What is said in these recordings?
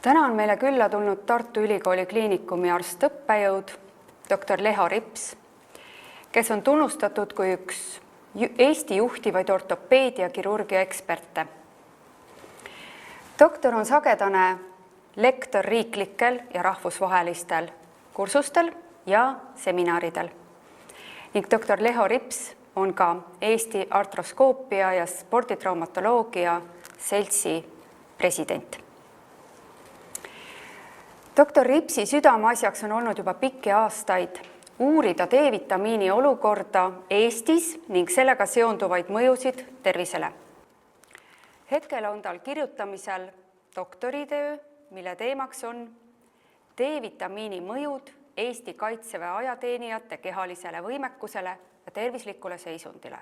Täna on meile külla tulnud Tartu Ülikooli Kliinikumi arst-õppejõud, doktor Leho Rips, kes on tunnustatud kui üks Eesti juhtivaid ortopeedia kirurgia eksperte. Doktor on sagedane lektor riiklikel ja rahvusvahelistel kursustel ja seminaridel. Ning doktor Leho Rips on ka Eesti artroskoopia ja sporditraumatoloogia seltsi president. Doktor Ripsi südameasjaks on olnud juba pikki aastaid uurida D-vitamiini olukorda Eestis ning sellega seonduvaid mõjusid tervisele. Hetkel on tal kirjutamisel doktoritöö, mille teemaks on D-vitamiini mõjud Eesti kaitseväe ajateenijate kehalisele võimekusele ja tervislikule seisundile.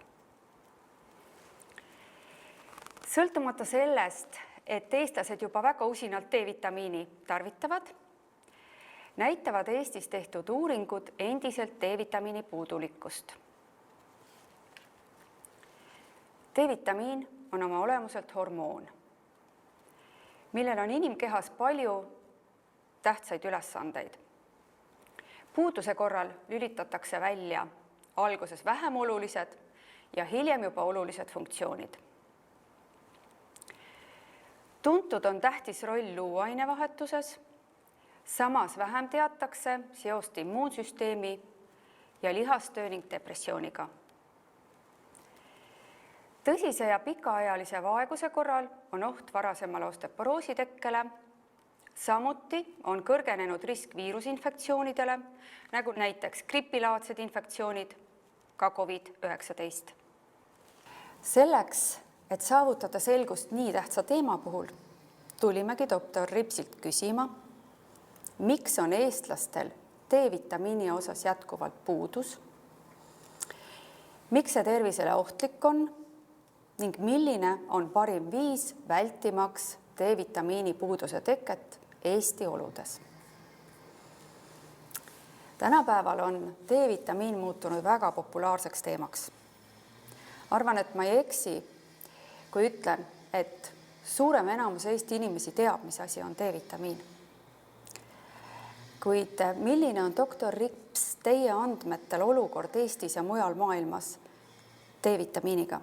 Sõltumata sellest, et eestlased juba väga usinalt D-vitamiini tarvitavad, näitavad Eestis tehtud uuringud endiselt D-vitamiini puudulikkust. D-vitamiin on oma olemuselt hormoon, millel on inimkehas palju tähtsaid ülesandeid. Puuduse korral lülitatakse välja alguses vähem olulised ja hiljem juba olulised funktsioonid. Tuntud on tähtis roll luuainevahetuses, samas vähem teatakse seost immuunsüsteemi ja lihastöö ning depressiooniga. Tõsise ja pikaajalise vaeguse korral on oht varasemale osteoporoosi tekkele, samuti on kõrgenenud risk viirusinfektsioonidele, nagu näiteks gripilaadsed infektsioonid, ka COVID-19. Selleks, et saavutada selgust nii tähtsa teema puhul, tulimegi doktor Ripsilt küsima, miks on eestlastel D-vitamiini osas jätkuvalt puudus, miks see tervisele ohtlik on ning milline on parim viis vältimaks D-vitamiini puuduse teket Eesti oludes. Tänapäeval on D-vitamiin muutunud väga populaarseks teemaks. Arvan, et ma ei eksi, kui ütlen, et suurem enamus Eesti inimesi teab, mis asi on D-vitamiin. Kuid milline on doktor Rips teie andmetel olukord Eestis ja mujal maailmas D-vitamiiniga?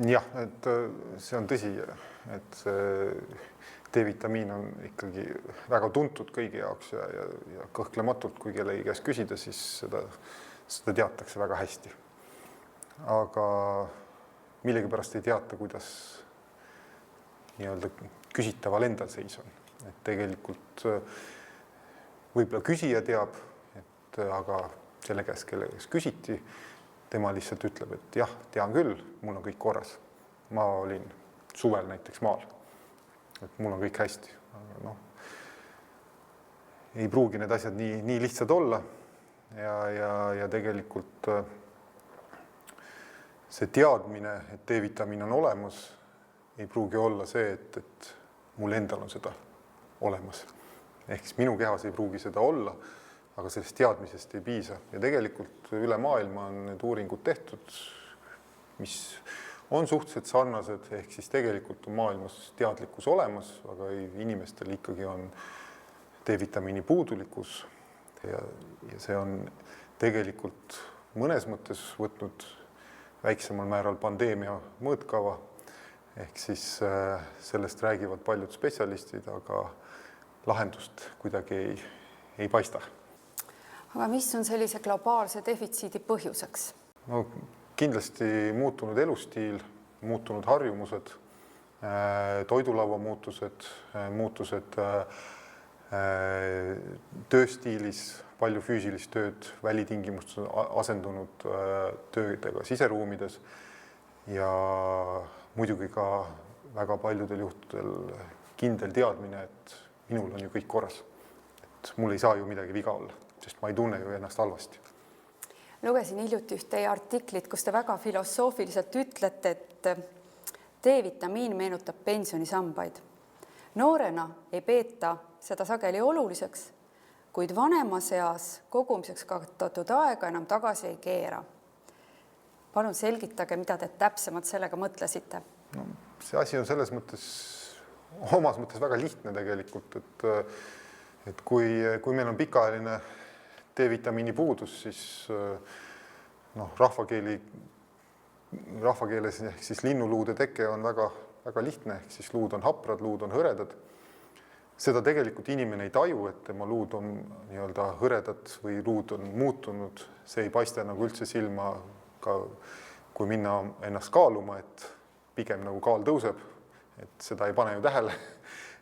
Jah, et see on tõsi, et D-vitamiin on ikkagi väga tuntud kõigi jaoks ja kõhklematult, kui kellegi käest küsida, siis seda teatakse väga hästi. Aga millegipärast ei teata, kuidas küsitaval endal seis on. Et tegelikult võib-olla küsija teab, aga selle käest, kelle käest küsiti, tema lihtsalt ütleb, et jah, tean küll, mul on kõik korras. Ma olin suvel näiteks maal, et mul on kõik hästi. Aga ei pruugi need asjad nii lihtsad olla ja tegelikult see teadmine, et D-vitamiin on olemas, ei pruugi olla see, et mul endal on seda olemas. Ehk siis minu kehas ei pruugi seda olla, aga sellest teadmisest ei piisa. Ja tegelikult üle maailma on need uuringud tehtud, mis on suhteliselt sarnased, ehk siis tegelikult on maailmas teadlikkus olemas, aga inimestel ikkagi on D-vitamiini puudulikkus ja see on tegelikult mõnes mõttes võtnud väiksemal määral pandeemia mõõtkava, ehk siis sellest räägivad paljud spetsialistid, aga lahendust kuidagi ei paista. Aga mis on sellise globaalse defitsiidi põhjuseks? Kindlasti muutunud elustiil, muutunud harjumused, toidulaua muutused tööstiilis, palju füüsilist tööd, välitingimustes asendunud töödega siseruumides ja muidugi ka väga paljudel juhtudel kindel teadmine, et minul on ju kõik korras. Et mul ei saa ju midagi viga olla, sest ma ei tunne ju ennast halvasti. Lugesin hiljuti üht teie artiklit, kus te väga filosoofiliselt ütlete, et D-vitamiin meenutab pensionisambaid. Noorena ei peeta seda sageli oluliseks, kuid vanemas eas kogumiseks kaotatud aega enam tagasi ei keera. Palun selgitage, mida te täpsemalt sellega mõtlesite. See asi on selles mõttes omas mõttes väga lihtne tegelikult, et kui meil on pikaajaline D-vitamiini puudus, siis rahvakeeles ehk siis linnuluude teke on väga, väga lihtne, ehk siis luud on haprad, luud on hõredad. Seda tegelikult inimene ei taju, et tema luud on nii-öelda hõredad või luud on muutunud, see ei paista nagu üldse silma, ka kui minna ennast kaaluma, et pigem nagu kaal tõuseb, et seda ei pane ju tähele,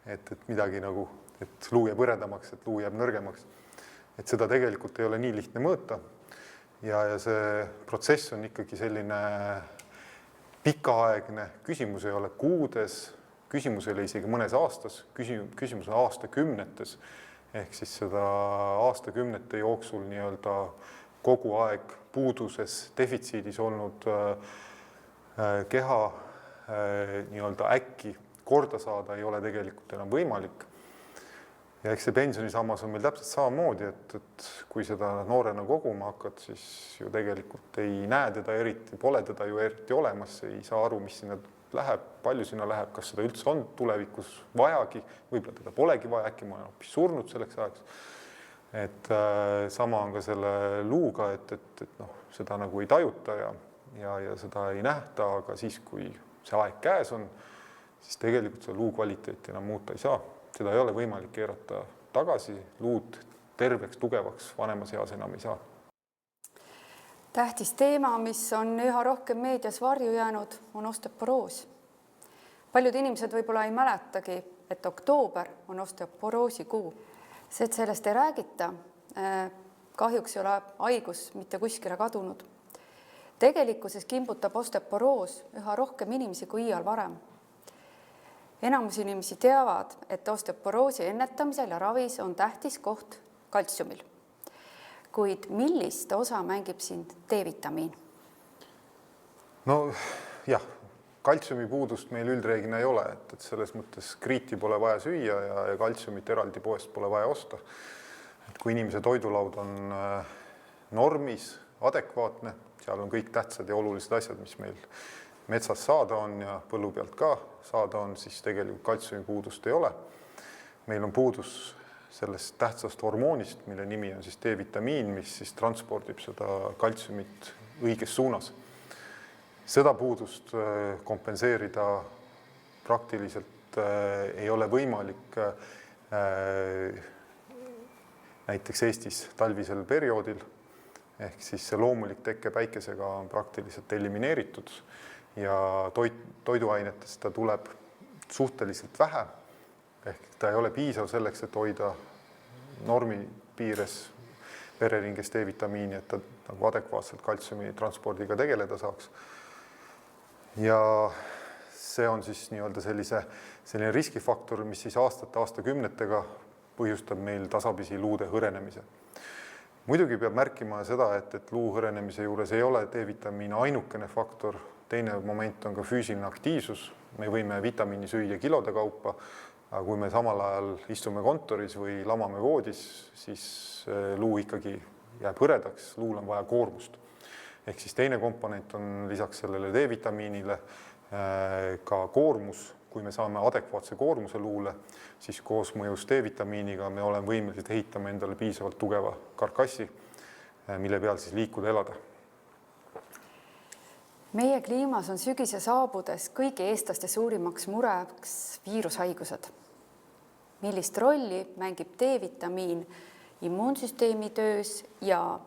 et midagi nagu, et luu jääb hõredamaks, et luu jääb nõrgemaks. Et seda tegelikult ei ole nii lihtne mõõta ja see protsess on ikkagi selline pikaaegne, küsimus ei ole kuudes, küsimus ei ole isegi mõnes aastas, küsimus on aastakümnetes, ehk siis seda aastakümnete jooksul nii-öelda kogu aeg puuduses, defitsiidis olnud keha nii-öelda äkki korda saada ei ole tegelikult enam võimalik. Ja eks see pensionisammas on meil täpselt samamoodi, et kui seda noorena koguma hakkad, siis ju tegelikult ei näe teda eriti, pole teda ju eriti olemas, ei saa aru, mis sinna läheb, palju sinna läheb, kas seda üldse on tulevikus vajagi, võib-olla teda polegi vaja, äkki ma olen hoopis surnud selleks ajaks. Et sama on ka selle luuga, et seda nagu ei tajuta ja seda ei nähta, aga siis, kui see aeg käes on, siis tegelikult see luu kvaliteeti enam muuta ei saa. Seda ei ole võimalik keerata tagasi, luud terveks, tugevaks vanemas eas enam ei saa. Tähtis teema, mis on üha rohkem meedias varju jäänud, on osteoporoos. Paljud inimesed võib-olla ei mäletagi, et oktoober on osteoporoosi kuu. See, et sellest ei räägita, kahjuks ei ole haigus mitte kuskile kadunud. Tegelikkuses kimbutab osteoporoos üha rohkem inimesi kui iial varem. Enamus inimesi teavad, et osteoporoosi ennetamisel ja ravis on tähtis koht kaltsiumil. Kuid millist osa mängib siin D-vitamiin? No jah, kaltsiumi puudust meil üldreeglina ei ole, et selles mõttes kriiti pole vaja süüa ja kaltsiumit eraldi poest pole vaja osta. Et kui inimese toidulaud on normis, adekvaatne, seal on kõik tähtsad ja olulised asjad, mis meil metsas saada on ja põllu pealt ka saada on, siis tegelikult kaltsiumi puudust ei ole. Meil on puudus sellest tähtsast hormoonist, mille nimi on siis D-vitamiin, mis siis transpordib seda kaltsiumit õiges suunas. Seda puudust kompenseerida praktiliselt ei ole võimalik näiteks Eestis talvisel perioodil, ehk siis see loomulik tekke päikesega on praktiliselt elimineeritud ja toiduainetest ta tuleb suhteliselt vähe, ehk ta ei ole piisav selleks, et hoida normi piires vereringes D-vitamiini, et ta nagu adekvaatselt kaltsiumi transpordiga tegeleda saaks. Ja see on siis nii-öelda selline riskifaktor, mis siis aastakümnetega põhjustab meil tasapisi luude hõrenemise. Muidugi peab märkima seda, et luu hõrenemise juures ei ole D-vitamiin ainukene faktor, teine moment on ka füüsiline aktiivsus, me võime vitamiini süüa kilode kaupa, aga kui me samal ajal istume kontoris või lamame voodis, siis luu ikkagi jääb hõredaks, luul on vaja koormust. Ehk siis teine komponent on lisaks sellele D-vitamiinile ka koormus. Kui me saame adekvaatse koormuse luule, siis koos mõjus D-vitamiiniga me oleme võimelised ehitama endale piisavalt tugeva karkassi, mille peal siis liikuda elada. Meie kliimas on sügise saabudes kõigi eestlaste suurimaks mureks viirushaigused. Millist rolli mängib D-vitamiin immuunsüsteemi töös ja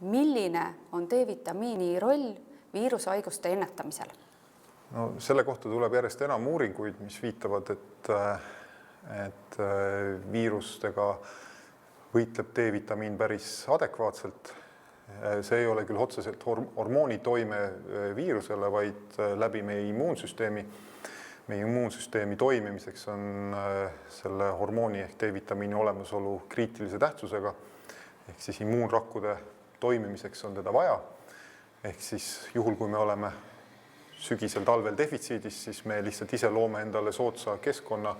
milline on D-vitamiini roll viirushaiguste ennetamisel? No, selle kohta tuleb järjest enam uuringuid, mis viitavad, et viirustega võitleb D-vitamiin päris adekvaatselt. See ei ole küll otseselt hormoonitoime viirusele, vaid läbi meie immuunsüsteemi. Meie immuunsüsteemi toimimiseks on selle hormooni ehk D-vitamiini olemasolu kriitilise tähtsusega. Ehk siis immuunrakkude toimimiseks on teda vaja. Ehk siis juhul, kui me oleme sügisel talvel defitsiidis, siis me lihtsalt ise loome endale soodsa keskkonna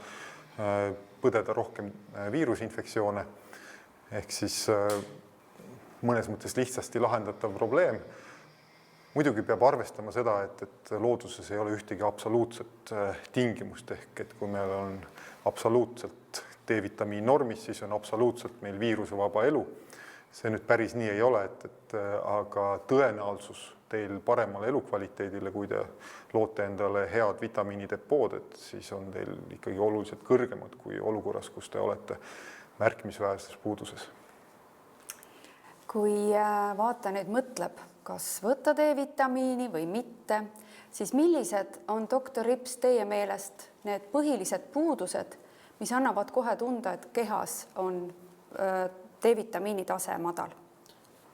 põdeda rohkem viirusinfektsioone. Ehk siis mõnes mõttes lihtsasti lahendatav probleem. muidugi peab arvestama seda, et looduses ei ole ühtegi absoluutset tingimust ehk et kui meil on absoluutselt D-vitamiin normis, siis on absoluutselt meil viirusevaba elu. See nüüd päris nii ei ole, aga tõenäosus teil paremale elukvaliteedile, kui te loote endale head vitamiinidepood, et siis on teil ikkagi oluliselt kõrgemad kui olukorras, kus te olete märkimisväärses puuduses. Kui vaata nüüd mõtleb, kas võtta D-vitamiini või mitte, siis millised on doktor Rips teie meelest need põhilised puudused, mis annavad kohe tunda, et kehas on D-vitamiini tase madal?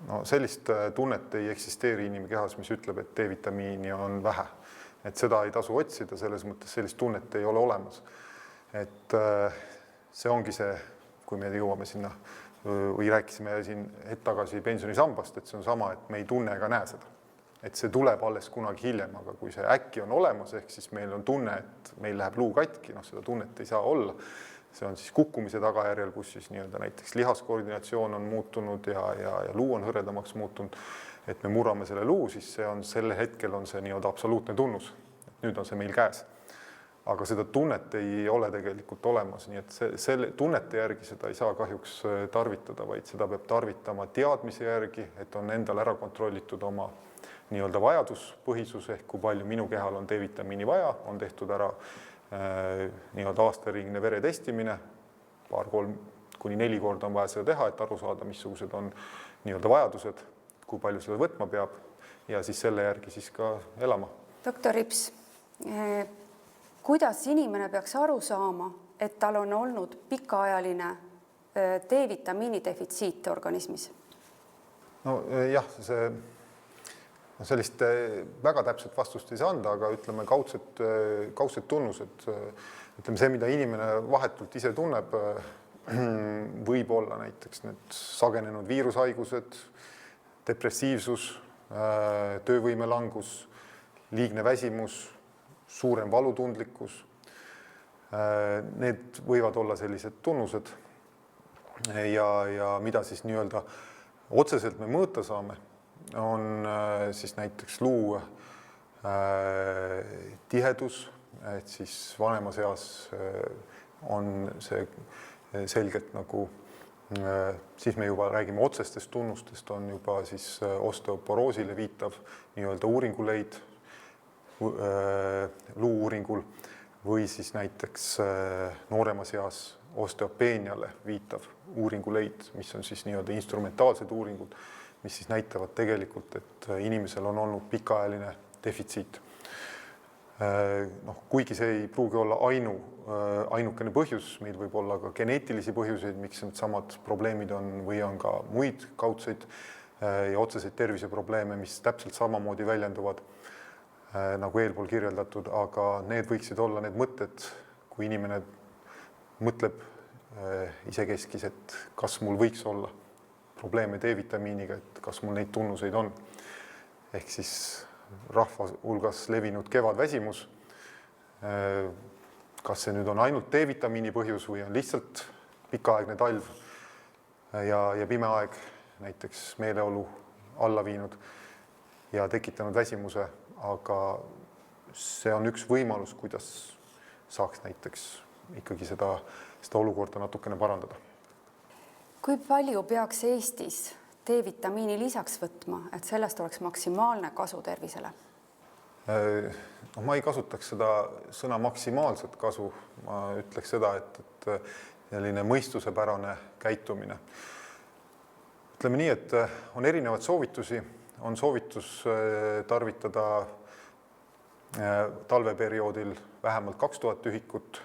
No sellist tunnet ei eksisteeri inimkehas, mis ütleb, et D-vitamiini on vähe. Et seda ei tasu otsida, selles mõttes sellist tunnet ei ole olemas. Et see ongi see, kui me jõuame sinna või rääkisime siin hetk tagasi pensionisambast, et see on sama, et me ei tunne ega näe seda. Et see tuleb alles kunagi hiljem, aga kui see äkki on olemas, ehk siis meil on tunne, et meil läheb luu katki, seda tunnet ei saa olla. See on siis kukkumise tagajärjel, kus siis näiteks lihaskoordinatsioon on muutunud ja luu on hõredamaks muutunud, et me murrame selle luu, siis selle hetkel on see absoluutne tunnus. Nüüd on see meil käes. Aga seda tunnet ei ole tegelikult olemas, nii et selle tunnete järgi seda ei saa kahjuks tarvitada, vaid seda peab tarvitama teadmise järgi, et on endal ära kontrollitud oma vajaduspõhisus ehk kui palju minu kehal on D-vitamiini vaja, on tehtud ära aastaringne veretestimine, 2-3 kuni 4 korda on vaja seda teha, et aru saada, missugused on vajadused, kui palju seda võtma peab ja siis selle järgi siis ka elama. Doktor Rips, kuidas inimene peaks aru saama, et tal on olnud pikaajaline D-vitamiini defitsiit organismis? No jah, sellist väga täpset vastust ei saa anda, aga ütleme kaudsed tunnused. Ütleme see, mida inimene vahetult ise tunneb, võib olla näiteks need sagenenud viirushaigused, depressiivsus, töövõime langus, liigne väsimus, suurem valutundlikkus. Need võivad olla sellised tunnused ja mida siis otseselt me mõõta saame, on siis näiteks luu tihedus, et siis vanemas eas on see selgelt siis me juba räägime otsestest tunnustest, on juba siis osteoporoosile viitav uuringuleid luu-uuringul või siis näiteks nooremas eas osteopeeniale viitav uuringuleid, mis on siis instrumentaalsed uuringud, mis siis näitavad tegelikult, et inimesel on olnud pikaajaline defitsiit. Kuigi see ei pruugi olla ainukene põhjus, meil võib olla ka geneetilisi põhjuseid, miks need samad probleemid on või on ka muid kaudseid ja otseseid terviseprobleeme, mis täpselt samamoodi väljenduvad nagu eelpool kirjeldatud, aga need võiksid olla need mõtted, kui inimene mõtleb isekeskis, et kas mul võiks olla probleeme D-vitamiiniga, et kas mul neid tunnuseid on. Ehk siis rahva hulgas levinud kevadväsimus. Kas see nüüd on ainult D-vitamiini põhjus või on lihtsalt pikaaegne talv ja pime aeg näiteks meeleolu alla viinud ja tekitanud väsimuse, aga see on üks võimalus, kuidas saaks näiteks ikkagi seda olukorda natukene parandada. Kui palju peaks Eestis D-vitamiini lisaks võtma, et sellest oleks maksimaalne kasu tervisele? Ma ei kasutaks seda sõna maksimaalset kasu, ma ütleks seda, et selline mõistusepärane käitumine. Ütleme nii, et on erinevad soovitusi, on soovitus tarvitada talveperioodil vähemalt 2000 ühikut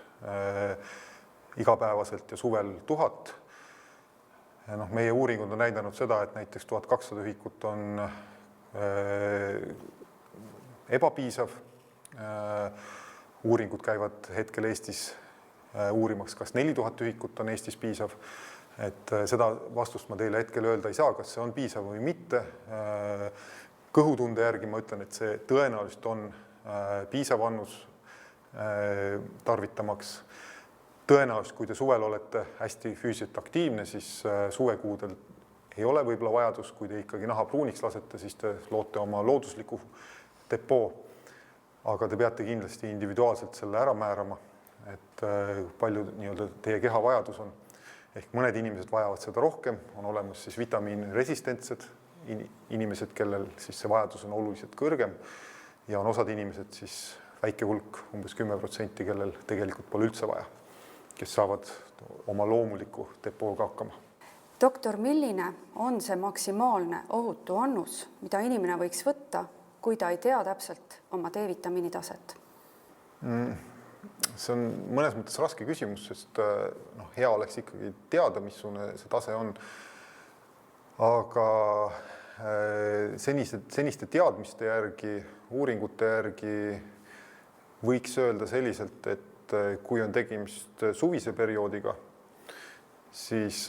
igapäevaselt ja suvel 1000. Meie uuringud on näidanud seda, et näiteks 1200 ühikut on ebapiisav. Uuringud käivad hetkel Eestis uurimaks, kas 4000 ühikut on Eestis piisav. Et seda vastust ma teile hetkel öelda ei saa, kas see on piisav või mitte. Kõhutunde järgi ma ütlen, et see tõenäoliselt on piisav annus tarvitamaks. Tõenäoliselt, kui te suvel olete hästi füüsiliselt aktiivne, siis suvekuudel ei ole võib-olla vajadus, kui te ikkagi naha pruuniks lasete, siis te loote oma loodusliku depoo. Aga te peate kindlasti individuaalselt selle ära määrama, et palju nii-öelda teie keha vajadus on. Ehk mõned inimesed vajavad seda rohkem, on olemas siis vitamiinresistentsed inimesed, kellel siis see vajadus on oluliselt kõrgem ja on osad inimesed siis väike hulk, umbes 10%, kellel tegelikult pole üldse vaja, kes saavad oma loomuliku depooga hakkama. Doktor, milline on see maksimaalne ohutu annus, mida inimene võiks võtta, kui ta ei tea täpselt oma D-vitamiini taset? See on mõnes mõttes raske küsimus, sest hea oleks ikkagi teada, missugune see tase on. Aga seniste teadmiste järgi, uuringute järgi võiks öelda selliselt, et kui on tegemist suvise perioodiga, siis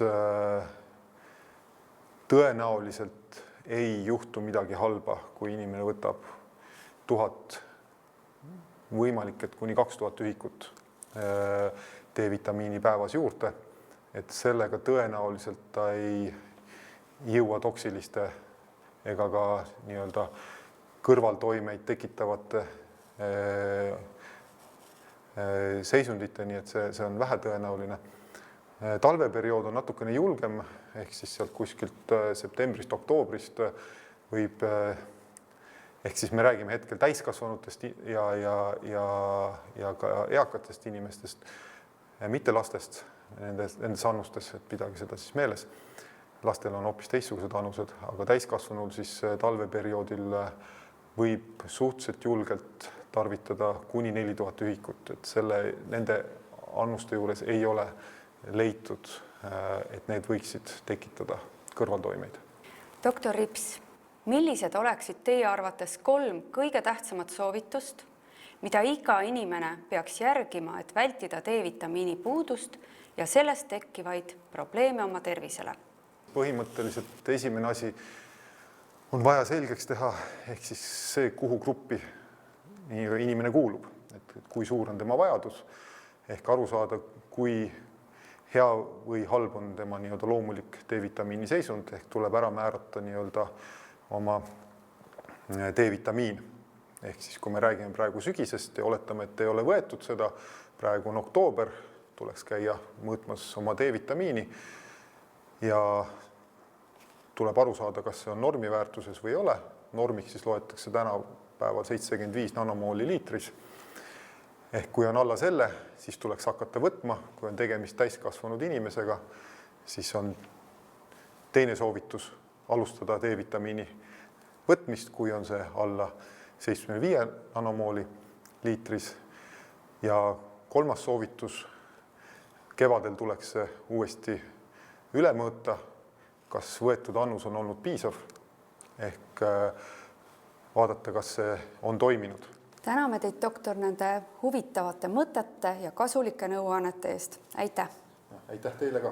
tõenäoliselt ei juhtu midagi halba, kui inimene võtab 1000, võimalik, et kuni 2000 ühikut D-vitamiini päevas juurde, et sellega tõenäoliselt ta ei jõua toksiliste ega ka nii-öelda kõrvaltoimeid tekitavate seisundite, nii et see on vähetõenäoline. Talveperiood on natukene julgem, ehk siis sealt kuskilt septembrist, oktoobrist võib, ehk siis me räägime hetkel täiskasvanutest ja ka eakatest inimestest, mitte lastest nendes annustes, et pidage seda siis meeles. Lastel on hoopis teistsugused annused, aga täiskasvanul siis talveperioodil võib suhteliselt julgelt tarvitada kuni 4000 ühikut, et nende annuste juures ei ole leitud, et need võiksid tekitada kõrvaltoimeid. Doktor Rips, millised oleksid teie arvates 3 kõige tähtsamat soovitust, mida iga inimene peaks järgima, et vältida D-vitamiini puudust ja sellest tekkivaid probleeme oma tervisele? Põhimõtteliselt esimene asi on vaja selgeks teha, ehk siis see, kuhu gruppi inimene kuulub, et kui suur on tema vajadus, ehk aru saada, kui hea või halb on tema nii-öelda loomulik D-vitamiini seisund, ehk tuleb ära määrata nii-öelda oma D-vitamiin. Ehk siis, kui me räägime praegu sügisest ja oletame, et ei ole võetud seda, praegu on oktoober, tuleks käia mõõtmas oma D-vitamiini ja tuleb aru saada, kas see on normiväärtuses või ei ole. Normiks siis loetakse tänapäeval 75 nanomooli liitris. Ehk kui on alla selle, siis tuleks hakata võtma, kui on tegemist täiskasvanud inimesega, siis on teine soovitus alustada D-vitamiini võtmist, kui on see alla 75 nanomooli liitris. Ja kolmas soovitus, kevadel tuleks see uuesti üle mõõta, kas võetud annus on olnud piisav, ehk vaadata, kas see on toiminud. Täname teid, doktor, nende huvitavate mõtete ja kasulike nõuannete eest. Aitäh! Aitäh teile ka!